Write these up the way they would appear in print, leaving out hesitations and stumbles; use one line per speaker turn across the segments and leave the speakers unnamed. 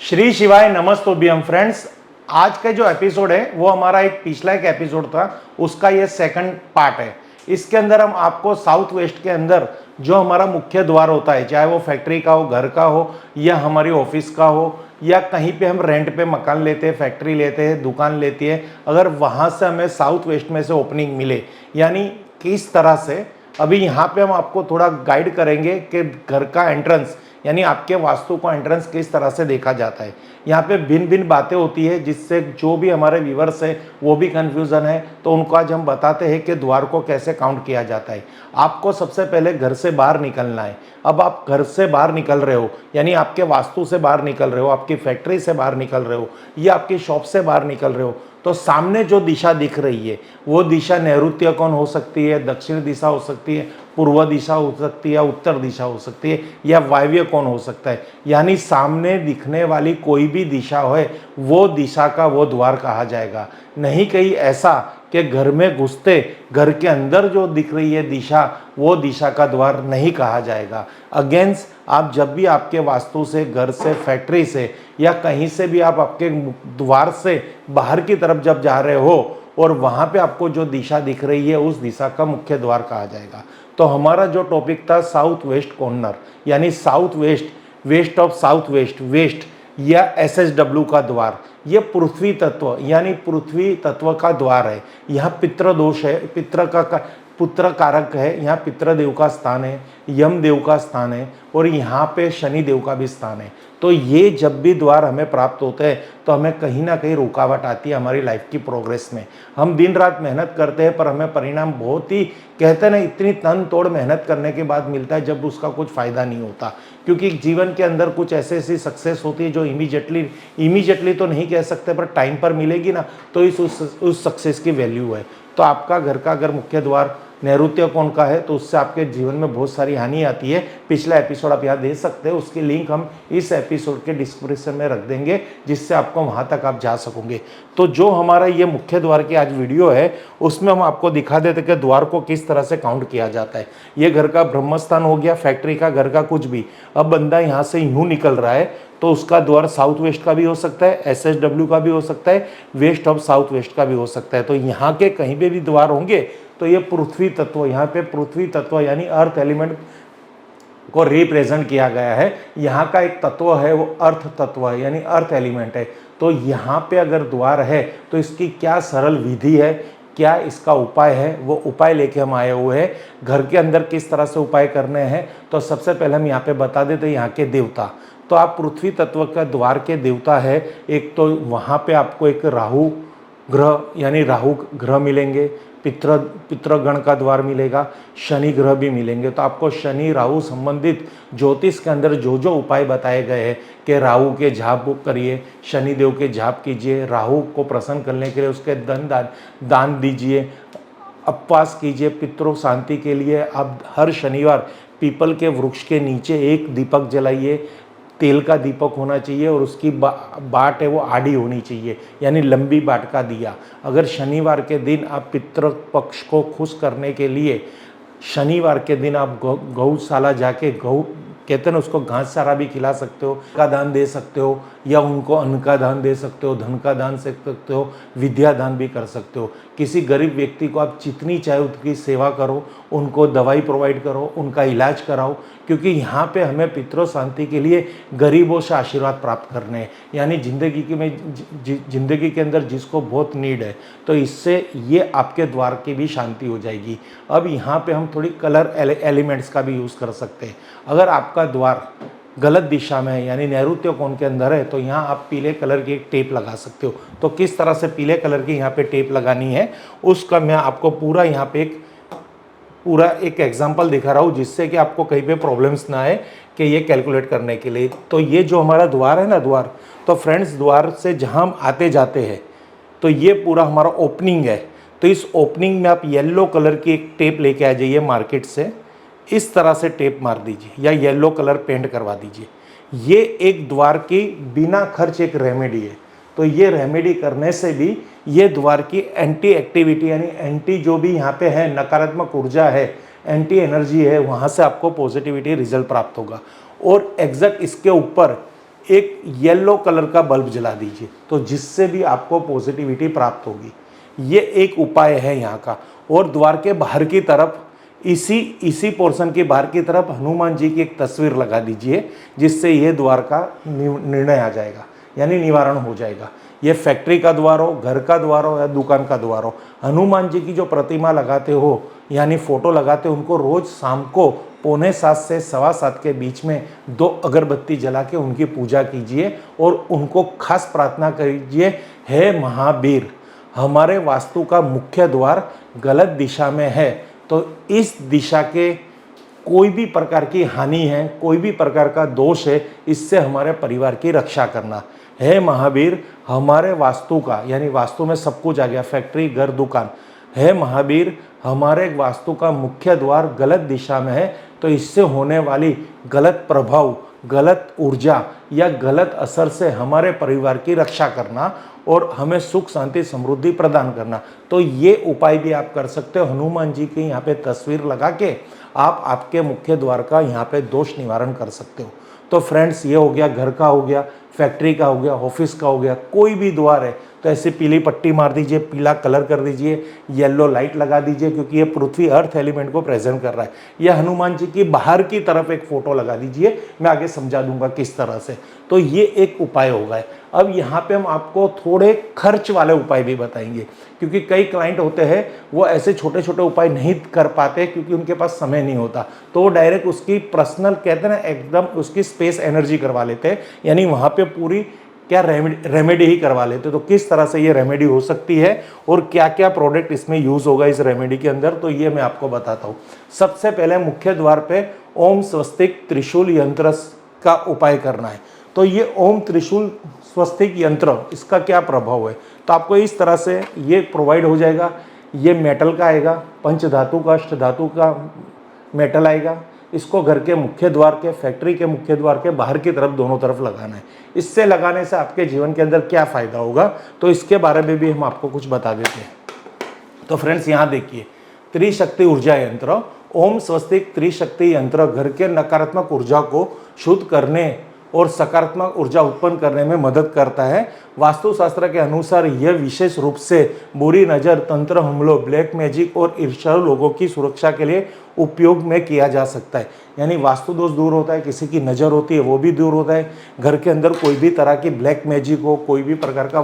श्री शिवाय नमस्तोभ्यम फ्रेंड्स। आज का जो एपिसोड है वो हमारा एक पिछला एक एपिसोड था, उसका ये सेकंड पार्ट है। इसके अंदर हम आपको साउथ वेस्ट के अंदर जो हमारा मुख्य द्वार होता है, चाहे वो फैक्ट्री का हो, घर का हो या हमारी ऑफिस का हो, या कहीं पे हम रेंट पे मकान लेते हैं, फैक्ट्री लेते हैं, दुकान लेती है, अगर वहाँ से हमें साउथ वेस्ट में से ओपनिंग मिले, यानी किस तरह से। अभी यहाँ पे हम आपको थोड़ा गाइड करेंगे कि घर का एंट्रेंस यानी आपके वास्तु को एंट्रेंस किस तरह से देखा जाता है। यहाँ पे भिन्न भिन्न बातें होती है जिससे जो भी हमारे व्यूवर्स है वो भी कंफ्यूजन है, तो उनको आज हम बताते हैं कि द्वार को कैसे काउंट किया जाता है। आपको सबसे पहले घर से बाहर निकलना है। अब आप घर से बाहर निकल रहे हो, यानी आपके वास्तु से बाहर निकल रहे हो, आपकी फैक्ट्री से बाहर निकल रहे हो या आपकी शॉप से बाहर निकल रहे हो, तो सामने जो दिशा दिख रही है वो दिशा नैऋत्य कोण हो सकती है, दक्षिण दिशा हो सकती है, पूर्व दिशा हो सकती है या उत्तर दिशा हो सकती है, या वायव्य कोण हो सकता है। यानी सामने दिखने वाली कोई भी दिशा है वो दिशा का वो द्वार कहा जाएगा। नहीं कहीं ऐसा कि घर में घुसते घर के अंदर जो दिख रही है दिशा वो दिशा का द्वार नहीं कहा जाएगा। अगेंस्ट आप जब भी आपके वास्तु से, घर से, फैक्ट्री से या कहीं से भी आप आपके द्वार से बाहर की तरफ जब जा रहे हो और वहाँ पे आपको जो दिशा दिख रही है उस दिशा का मुख्य द्वार कहा जाएगा। तो हमारा जो टॉपिक था साउथ वेस्ट कॉर्नर, यानी south west, west of south west, west या SSW का द्वार, ये पृथ्वी तत्व यानी पृथ्वी तत्व का द्वार है। यहाँ पितृ दोष है, पुत्र कारक है, यहाँ पितृदेव का स्थान है, यम देव का स्थान है और यहाँ पे शनि देव का भी स्थान है। तो ये जब भी द्वार हमें प्राप्त होते हैं तो हमें कहीं ना कहीं रुकावट आती है हमारी लाइफ की प्रोग्रेस में। हम दिन रात मेहनत करते हैं पर हमें परिणाम बहुत ही, कहते ना, इतनी तन तोड़ मेहनत करने के बाद मिलता है जब उसका कुछ फ़ायदा नहीं होता। क्योंकि जीवन के अंदर कुछ ऐसी सक्सेस होती है जो इमीडिएटली तो नहीं कह सकते पर टाइम पर मिलेगी ना, तो उस सक्सेस की वैल्यू है। तो आपका घर का अगर मुख्य द्वार नैऋत्य कोण का है तो उससे आपके जीवन में बहुत सारी हानि आती है। पिछला एपिसोड आप यहाँ देख सकते हैं, उसकी लिंक हम इस एपिसोड के डिस्क्रिप्शन में रख देंगे जिससे आपको वहाँ तक आप जा सकोगे। तो जो हमारा ये मुख्य द्वार की आज वीडियो है उसमें हम आपको दिखा देते कि द्वार को किस तरह से काउंट किया जाता है। ये घर का ब्रह्मस्थान हो गया, फैक्ट्री का, घर का कुछ भी। अब बंदा यहाँ से यूँ निकल रहा है तो उसका द्वार साउथ वेस्ट का भी हो सकता है, SSW का भी हो सकता है, वेस्ट ऑफ साउथ वेस्ट का भी हो सकता है। तो यहाँ के कहीं पे भी द्वार होंगे तो ये पृथ्वी तत्व, यहाँ पे पृथ्वी तत्व यानी अर्थ एलिमेंट को रिप्रेजेंट किया गया है। यहाँ का एक तत्व है वो अर्थ तत्व है यानी अर्थ एलिमेंट है। तो यहाँ पे अगर द्वार है तो इसकी क्या सरल विधि है, क्या इसका उपाय है, वो उपाय लेके हम आए हुए हैं। घर के अंदर किस तरह से उपाय करने हैं तो सबसे पहले हम यहाँ पे बता देते हैं यहाँ के देवता। तो आप पृथ्वी तत्व का द्वार के देवता है, एक तो वहाँ पे आपको एक राहु ग्रह यानी राहु ग्रह मिलेंगे, पितृगण का द्वार मिलेगा, शनि ग्रह भी मिलेंगे। तो आपको शनि राहु संबंधित ज्योतिष के अंदर जो जो उपाय बताए गए हैं कि राहु के जाप करिए, शनि देव के जाप कीजिए, राहु को प्रसन्न करने के लिए उसके दान दीजिए, उपवास कीजिए, पितरों शांति के लिए आप हर शनिवार पीपल के वृक्ष के नीचे एक दीपक जलाइए। तेल का दीपक होना चाहिए और उसकी बाट है वो आड़ी होनी चाहिए यानी लंबी बाट का दिया। अगर शनिवार के दिन आप पितृ पक्ष को खुश करने के लिए शनिवार के दिन आप गौशाला जाके कहते हैं ना, उसको घास चारा भी खिला सकते हो, का दान दे सकते हो या उनको अन्न का दान दे सकते हो, धन का दान दे सकते हो, विद्या दान भी कर सकते हो। किसी गरीब व्यक्ति को आप जितनी चाहे उनकी सेवा करो, उनको दवाई प्रोवाइड करो, उनका इलाज कराओ, क्योंकि यहाँ पे हमें पितरों शांति के लिए गरीबों से आशीर्वाद प्राप्त करने हैं। यानी जिंदगी के अंदर जिसको बहुत नीड है, तो इससे ये आपके द्वार की भी शांति हो जाएगी। अब यहाँ पे हम थोड़ी कलर एलिमेंट्स का भी यूज़ कर सकते हैं। अगर आपका द्वार गलत दिशा में है यानी नैऋत्य कोण के अंदर है तो यहाँ आप पीले कलर की एक टेप लगा सकते हो। तो किस तरह से पीले कलर की यहाँ पे टेप लगानी है उसका मैं आपको पूरा यहाँ पे एक एग्जांपल दिखा रहा हूँ, जिससे कि आपको कहीं पे प्रॉब्लम्स ना आए कि ये कैलकुलेट करने के लिए। तो ये जो हमारा द्वार है ना, द्वार, तो फ्रेंड्स द्वार से जहाँ हम आते जाते हैं तो ये पूरा हमारा ओपनिंग है। तो इस ओपनिंग में आप येलो कलर की एक टेप लेके आ जाइए मार्केट से, इस तरह से टेप मार दीजिए या येलो कलर पेंट करवा दीजिए। ये एक द्वार की बिना खर्च एक रेमेडी है। तो ये रेमेडी करने से भी ये द्वार की एंटी एक्टिविटी यानी एंटी जो भी यहाँ पे है नकारात्मक ऊर्जा है, एंटी एनर्जी है, वहाँ से आपको पॉजिटिविटी रिजल्ट प्राप्त होगा। और एग्जैक्ट इसके ऊपर एक येलो कलर का बल्ब जला दीजिए, तो जिससे भी आपको पॉजिटिविटी प्राप्त होगी। ये एक उपाय है यहाँ का। और द्वार के बाहर की तरफ इसी पोर्शन के बाहर की तरफ हनुमान जी की एक तस्वीर लगा दीजिए, जिससे ये द्वार का निर्णय आ जाएगा, यानी निवारण हो जाएगा। ये फैक्ट्री का द्वार हो, घर का द्वार हो या दुकान का द्वार हो, हनुमान जी की जो प्रतिमा लगाते हो यानी फोटो लगाते हो, उनको रोज शाम को 6:45 से 7:15 के बीच में 2 अगरबत्ती जला के उनकी पूजा कीजिए और उनको खास प्रार्थना कीजिए, हे महावीर, हमारे वास्तु का मुख्य द्वार गलत दिशा में है, तो इस दिशा के कोई भी प्रकार की हानि है, कोई भी प्रकार का दोष है, इससे हमारे परिवार की रक्षा करना। हे महावीर, हमारे वास्तु का, यानी वास्तु में सब कुछ आ गया, फैक्ट्री, घर, दुकान। हे महावीर, हमारे वास्तु का मुख्य द्वार गलत दिशा में है, तो इससे होने वाली गलत प्रभाव, गलत ऊर्जा या गलत असर से हमारे परिवार की रक्षा करना और हमें सुख शांति समृद्धि प्रदान करना। तो ये उपाय भी आप कर सकते हो। हनुमान जी की यहाँ पे तस्वीर लगा के आप आपके मुख्य द्वार का यहाँ पे दोष निवारण कर सकते हो। तो फ्रेंड्स, ये हो गया, घर का हो गया, फैक्ट्री का हो गया, ऑफिस का हो गया, कोई भी द्वार है तो ऐसे पीली पट्टी मार दीजिए, पीला कलर कर दीजिए, येलो लाइट लगा दीजिए, क्योंकि ये पृथ्वी अर्थ एलिमेंट को प्रेजेंट कर रहा है। यह हनुमान जी की बाहर की तरफ एक फोटो लगा दीजिए, मैं आगे समझा दूंगा किस तरह से। तो ये एक उपाय होगा। अब यहाँ पे हम आपको थोड़े खर्च वाले उपाय भी बताएंगे, क्योंकि कई क्लाइंट होते हैं वो ऐसे छोटे छोटे उपाय नहीं कर पाते क्योंकि उनके पास समय नहीं होता, तो वो डायरेक्ट उसकी पर्सनल, कहते हैं ना, एकदम उसकी स्पेस एनर्जी करवा लेते हैं, यानी वहाँ पे पूरी क्या रेमेडी ही करवा लेते। तो किस तरह से ये रेमेडी हो सकती है और क्या क्या प्रोडक्ट इसमें यूज होगा इस रेमेडी के अंदर, तो ये मैं आपको बताता हूँ। सबसे पहले मुख्य द्वार पे ओम स्वस्तिक त्रिशूल यंत्र का उपाय करना है। तो ये ओम त्रिशूल स्वस्तिक यंत्र, इसका क्या प्रभाव है, तो आपको इस तरह से ये प्रोवाइड हो जाएगा। ये मेटल का आएगा, पंचधातु का, अष्टधातु का मेटल आएगा। इसको घर के मुख्य द्वार के, फैक्ट्री के मुख्य द्वार के बाहर की तरफ, दोनों तरफ लगाना है। इससे लगाने से आपके जीवन के अंदर क्या फायदा होगा, तो इसके बारे में भी हम आपको कुछ बता देते हैं। तो फ्रेंड्स, यहाँ देखिए, त्रिशक्ति ऊर्जा यंत्र, ओम स्वस्तिक त्रिशक्ति यंत्र घर के नकारात्मक ऊर्जा को शुद्ध करने और सकारात्मक ऊर्जा उत्पन्न करने में मदद करता है। वास्तुशास्त्र के अनुसार यह विशेष रूप से बुरी नज़र, तंत्र हमलों, ब्लैक मैजिक और ईर्ष्यालु लोगों की सुरक्षा के लिए उपयोग में किया जा सकता है। यानी वास्तु दोष दूर होता है, किसी की नज़र होती है वो भी दूर होता है, घर के अंदर कोई भी तरह की ब्लैक मैजिक हो, कोई भी प्रकार का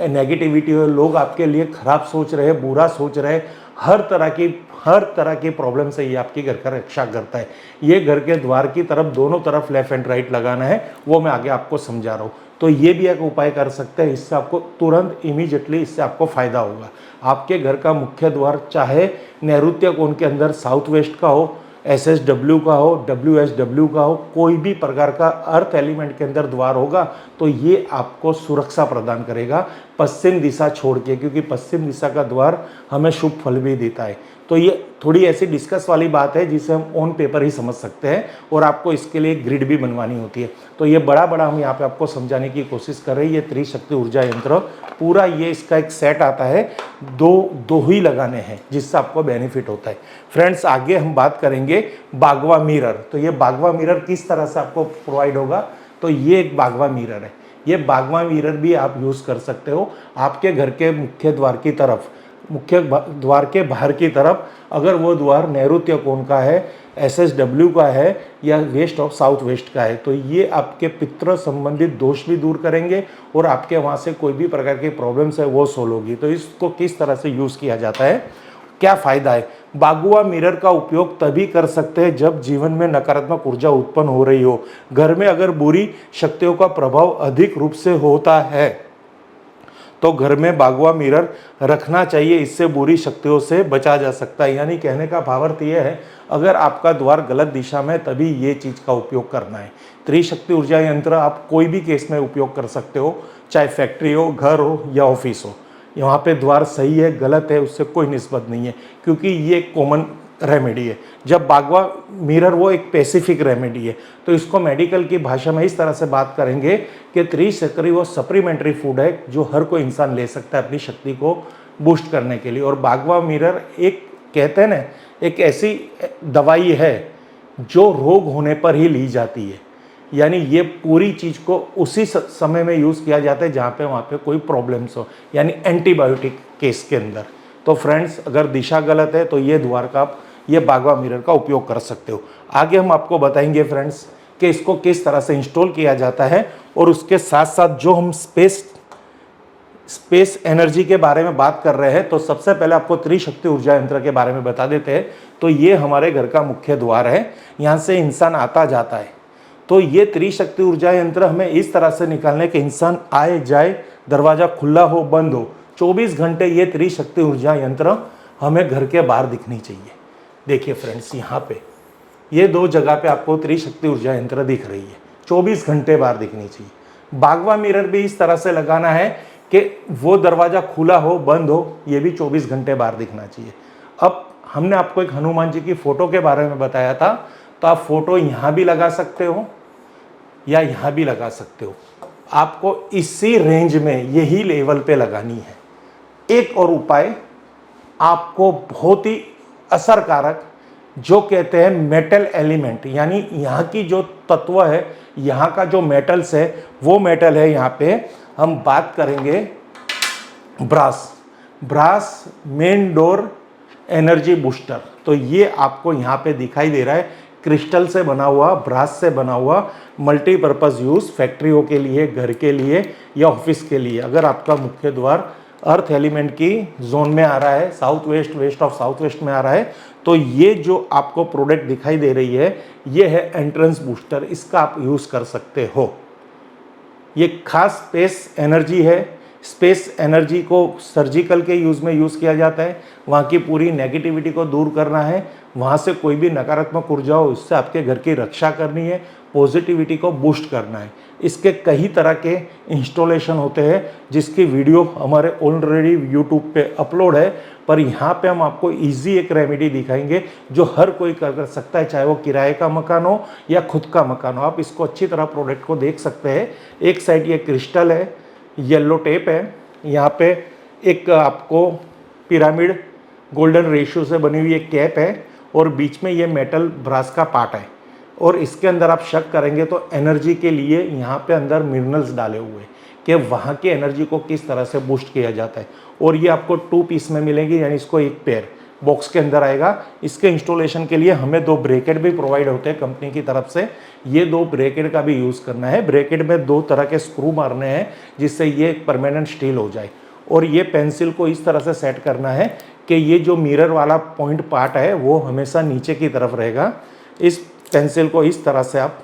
नेगेटिविटी हो, लोग आपके लिए खराब सोच रहे, बुरा सोच रहे, हर तरह की प्रॉब्लम से ये आपकी घर का रक्षा करता है। ये घर के द्वार की तरफ, दोनों तरफ लेफ्ट एंड राइट लगाना है, वो मैं आगे आपको समझा रहा हूँ। तो ये भी एक उपाय कर सकते हैं, इससे आपको तुरंत इमीडिएटली इससे आपको फायदा होगा। आपके घर का मुख्य द्वार चाहे नैऋत्य कोण के अंदर साउथ वेस्ट का हो, SSW का हो, WSW का हो, कोई भी प्रकार का अर्थ एलिमेंट के अंदर द्वार होगा तो ये आपको सुरक्षा प्रदान करेगा पश्चिम दिशा छोड़ के, क्योंकि पश्चिम दिशा का द्वार हमें शुभ फल भी देता है। तो ये थोड़ी ऐसी डिस्कस वाली बात है जिसे हम ऑन पेपर ही समझ सकते हैं और आपको इसके लिए ग्रिड भी बनवानी होती है। तो ये बड़ा हम यहाँ पे आपको समझाने की कोशिश कर रहे हैं। ये त्रिशक्ति ऊर्जा यंत्र पूरा, ये इसका एक सेट आता है, दो ही लगाने हैं जिससे आपको बेनिफिट होता है। फ्रेंड्स, आगे हम बात करेंगे बागवा मिरर। तो ये बागवा मिरर किस तरह से आपको प्रोवाइड होगा, तो ये एक बागवा मिरर है। ये बागवा मिरर भी आप यूज़ कर सकते हो आपके घर के मुख्य द्वार की तरफ, मुख्य द्वार के बाहर की तरफ। अगर वो द्वार नैऋत्य कोण का है, SSW का है या वेस्ट ऑफ साउथ वेस्ट का है, तो ये आपके पितृ संबंधित दोष भी दूर करेंगे और आपके वहाँ से कोई भी प्रकार की प्रॉब्लम्स है वो सोल्व होगी। तो इसको किस तरह से यूज़ किया जाता है, क्या फ़ायदा है। बागुआ मिरर का उपयोग तभी कर सकते हैं जब जीवन में नकारात्मक ऊर्जा उत्पन्न हो रही हो, घर में अगर बुरी शक्तियों का प्रभाव अधिक रूप से होता है तो घर में बागुआ मिरर रखना चाहिए, इससे बुरी शक्तियों से बचा जा सकता है। यानी कहने का भावार्थ ये है, अगर आपका द्वार गलत दिशा में, तभी ये चीज़ का उपयोग करना है। त्रिशक्ति ऊर्जा यंत्र आप कोई भी केस में उपयोग कर सकते हो, चाहे फैक्ट्री हो, घर हो या ऑफिस हो। यहाँ पे द्वार सही है गलत है उससे कोई निस्बत नहीं है, क्योंकि ये कॉमन रेमेडी है। जब बागवा मिरर वो एक स्पेसिफिक रेमेडी है, तो इसको मेडिकल की भाषा में इस तरह से बात करेंगे कि त्रिशक्ति वो सप्लीमेंट्री फूड है जो हर कोई इंसान ले सकता है अपनी शक्ति को बूस्ट करने के लिए। और बागवा मिरर एक, कहते हैं ना, एक ऐसी दवाई है जो रोग होने पर ही ली जाती है। यानी ये पूरी चीज़ को उसी समय में यूज़ किया जाता है जहाँ पे वहाँ पे कोई प्रॉब्लम्स हो, यानी एंटीबायोटिक केस के अंदर। तो फ्रेंड्स, अगर दिशा गलत है तो ये द्वार का आप ये बागवा मिरर का उपयोग कर सकते हो। आगे हम आपको बताएंगे फ्रेंड्स कि इसको किस तरह से इंस्टॉल किया जाता है, और उसके साथ साथ जो हम स्पेस एनर्जी के बारे में बात कर रहे हैं, तो सबसे पहले आपको त्रिशक्ति ऊर्जा यंत्र के बारे में बता देते हैं। तो ये हमारे घर का मुख्य द्वार है, यहाँ से इंसान आता जाता है। तो ये त्रिशक्ति ऊर्जा यंत्र हमें इस तरह से निकालने के इंसान आए जाए, दरवाजा खुला हो बंद हो, 24 घंटे ये त्रिशक्ति ऊर्जा यंत्र हमें घर के बाहर दिखनी चाहिए। देखिए फ्रेंड्स, यहाँ पे ये 2 जगह पे आपको त्रिशक्ति ऊर्जा यंत्र दिख रही है, 24 घंटे बाहर दिखनी चाहिए। बागवा मिरर भी इस तरह से लगाना है कि वो दरवाजा खुला हो बंद हो, ये भी 24 घंटे बाहर दिखना चाहिए। अब हमने आपको एक हनुमान जी की फोटो के बारे में बताया था, तो आप फोटो यहाँ भी लगा सकते हो या यहाँ भी लगा सकते हो। आपको इसी रेंज में यही लेवल पे लगानी है। एक और उपाय आपको बहुत ही असरकारक, जो कहते हैं मेटल एलिमेंट, यानी यहाँ की जो तत्व है, यहाँ का जो मेटल्स है, वो मेटल है यहाँ पे हम बात करेंगे brass main door energy booster. तो ये आपको यहाँ पे दिखाई दे रहा है, क्रिस्टल से बना हुआ, ब्रास से बना हुआ, मल्टीपर्पज़ यूज़, फैक्ट्रियों के लिए, घर के लिए या ऑफिस के लिए। अगर आपका मुख्य द्वार अर्थ एलिमेंट की जोन में आ रहा है, south west, west of south west में आ रहा है, तो ये जो आपको प्रोडक्ट दिखाई दे रही है, ये है एंट्रेंस बूस्टर। इसका आप यूज़ कर सकते हो। ये खास स्पेस एनर्जी है। स्पेस एनर्जी को सर्जिकल के यूज़ में यूज़ किया जाता है। वहाँ की पूरी नेगेटिविटी को दूर करना है, वहाँ से कोई भी नकारात्मक ऊर्जा हो उससे आपके घर की रक्षा करनी है, पॉजिटिविटी को बूस्ट करना है। इसके कई तरह के इंस्टॉलेशन होते हैं, जिसकी वीडियो हमारे ऑलरेडी यूट्यूब पे अपलोड है, पर यहाँ पे हम आपको इजी एक रेमेडी दिखाएंगे जो हर कोई कर सकता है, चाहे वो किराए का मकान हो या खुद का मकान हो। आप इसको अच्छी तरह प्रोडक्ट को देख सकते हैं। एक साइड ये क्रिस्टल है, येलो टेप है, यहाँ पे एक आपको पिरामिड गोल्डन रेशियो से बनी हुई एक कैप है, और बीच में ये मेटल ब्रास का पार्ट है। और इसके अंदर आप शक करेंगे तो एनर्जी के लिए यहाँ पे अंदर मिनरल्स डाले हुए हैं कि वहाँ की एनर्जी को किस तरह से बूस्ट किया जाता है। और ये आपको 2 पीस में मिलेगी, यानी इसको एक पेयर बॉक्स के अंदर आएगा। इसके इंस्टॉलेशन के लिए हमें 2 ब्रैकेट भी प्रोवाइड होते हैं कंपनी की तरफ से। ये 2 ब्रैकेट का भी यूज़ करना है। ब्रैकेट में 2 तरह के स्क्रू मारने हैं जिससे ये परमानेंट स्टील हो जाए। और ये पेंसिल को इस तरह से सेट करना है कि ये जो मिरर वाला पॉइंट पार्ट है वो हमेशा नीचे की तरफ रहेगा। इस पेंसिल को इस तरह से आप,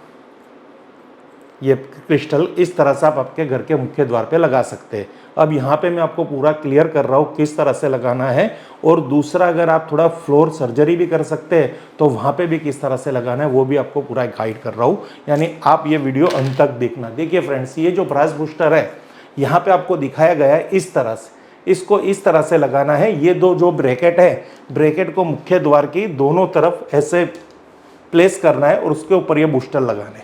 ये क्रिस्टल इस तरह से आप आपके घर के मुख्य द्वार पे लगा सकते हैं। अब यहाँ पे मैं आपको पूरा क्लियर कर रहा हूँ किस तरह से लगाना है। और दूसरा, अगर आप थोड़ा फ्लोर सर्जरी भी कर सकते हैं तो वहाँ पे भी किस तरह से लगाना है वो भी आपको पूरा गाइड कर रहा हूँ, यानी आप ये वीडियो अंत तक देखना। देखिए फ्रेंड्स, ये जो ब्रास बूस्टर है यहाँ पे आपको दिखाया गया है इस तरह से, इसको इस तरह से लगाना है। ये 2 जो ब्रैकेट है, ब्रैकेट को मुख्य द्वार की दोनों तरफ ऐसे प्लेस करना है और उसके ऊपर ये बूस्टर लगाने।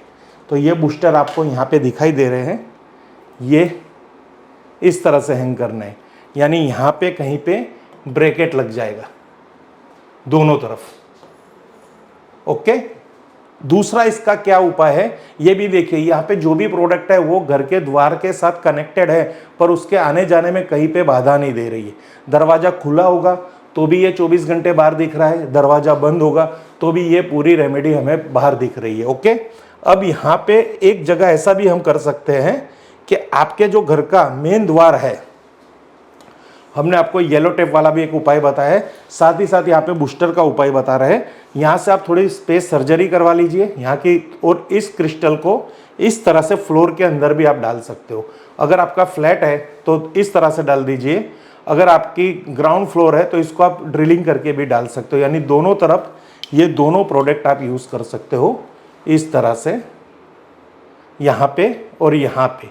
तो ये बूस्टर आपको यहाँ पे दिखाई दे रहे हैं, ये इस तरह से हैंग करना है, यानी यहाँ पे कहीं पे ब्रैकेट लग जाएगा दोनों तरफ। ओके। दूसरा इसका क्या उपाय है ये भी देखिए। यहाँ पे जो भी प्रोडक्ट है वो घर के द्वार के साथ कनेक्टेड है, पर उसके आने जाने में कहीं पे बाधा नहीं दे रही है। दरवाजा खुला होगा तो भी ये 24 घंटे बाहर दिख रहा है, दरवाजा बंद होगा तो भी ये पूरी रेमेडी हमें बाहर दिख रही है। ओके। अब यहाँ पे एक जगह ऐसा भी हम कर सकते हैं कि आपके जो घर का मेन द्वार है, हमने आपको येलो टेप वाला भी एक उपाय बताया है, साथ ही साथ यहाँ पे बूस्टर का उपाय बता रहे हैं। यहाँ से आप थोड़ी स्पेस सर्जरी करवा लीजिए यहाँ की, और इस क्रिस्टल को इस तरह से फ्लोर के अंदर भी आप डाल सकते हो। अगर आपका फ्लैट है तो इस तरह से डाल दीजिए, अगर आपकी ग्राउंड फ्लोर है तो इसको आप ड्रिलिंग करके भी डाल सकते हो, यानी दोनों तरफ ये दोनों प्रोडक्ट आप यूज़ कर सकते हो इस तरह से, यहाँ पे और यहाँ पे।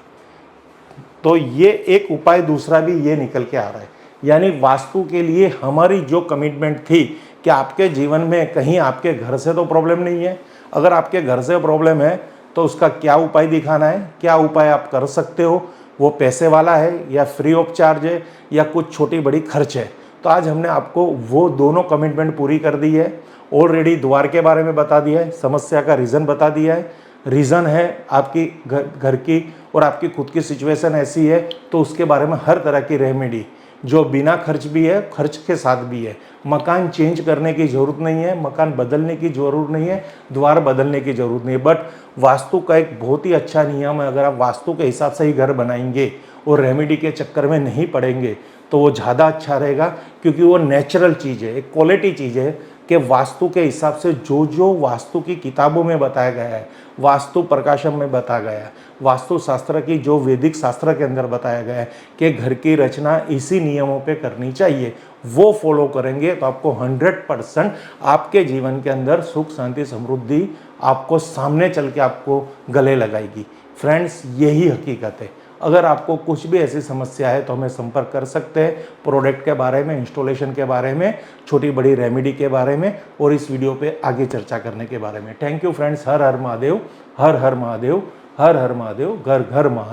तो ये एक उपाय दूसरा भी ये निकल के आ रहा है, यानी वास्तु के लिए हमारी जो कमिटमेंट थी कि आपके जीवन में कहीं आपके घर से तो प्रॉब्लम नहीं है, अगर आपके घर से प्रॉब्लम है तो उसका क्या उपाय दिखाना है, क्या उपाय आप कर सकते हो, वो पैसे वाला है या फ्री ऑफ चार्ज है या कुछ छोटी बड़ी खर्च है। तो आज हमने आपको वो दोनों कमिटमेंट पूरी कर दी है। ऑलरेडी द्वार के बारे में बता दिया है, समस्या का रीज़न बता दिया है, रीज़न है आपकी घर की और आपकी खुद की सिचुएशन ऐसी है, तो उसके बारे में हर तरह की रेमेडी जो बिना खर्च भी है, खर्च के साथ भी है। मकान चेंज करने की ज़रूरत नहीं है, मकान बदलने की ज़रूरत नहीं है, द्वार बदलने की ज़रूरत नहीं है। बट वास्तु का एक बहुत ही अच्छा नियम है, अगर आप वास्तु के हिसाब से ही घर बनाएंगे और रेमेडी के चक्कर में नहीं पड़ेंगे तो वो ज़्यादा अच्छा रहेगा, क्योंकि वो नेचुरल चीज़ है, एक क्वालिटी चीज़ है कि वास्तु के हिसाब से जो जो वास्तु की किताबों में बताया गया है, वास्तु प्रकाशम में बताया गया है, वास्तु शास्त्र की जो वैदिक शास्त्र के अंदर बताया गया है कि घर की रचना इसी नियमों पे करनी चाहिए, वो फॉलो करेंगे तो आपको 100% आपके जीवन के अंदर सुख शांति समृद्धि आपको सामने चल के आपको गले लगाएगी। फ्रेंड्स, यही हकीकत है। अगर आपको कुछ भी ऐसी समस्या है तो हमें संपर्क कर सकते हैं, प्रोडक्ट के बारे में, इंस्टॉलेशन के बारे में, छोटी बड़ी रेमेडी के बारे में और इस वीडियो पे आगे चर्चा करने के बारे में। Thank you friends. हर हर महादेव, हर हर महादेव, हर हर महादेव, घर घर महादेव।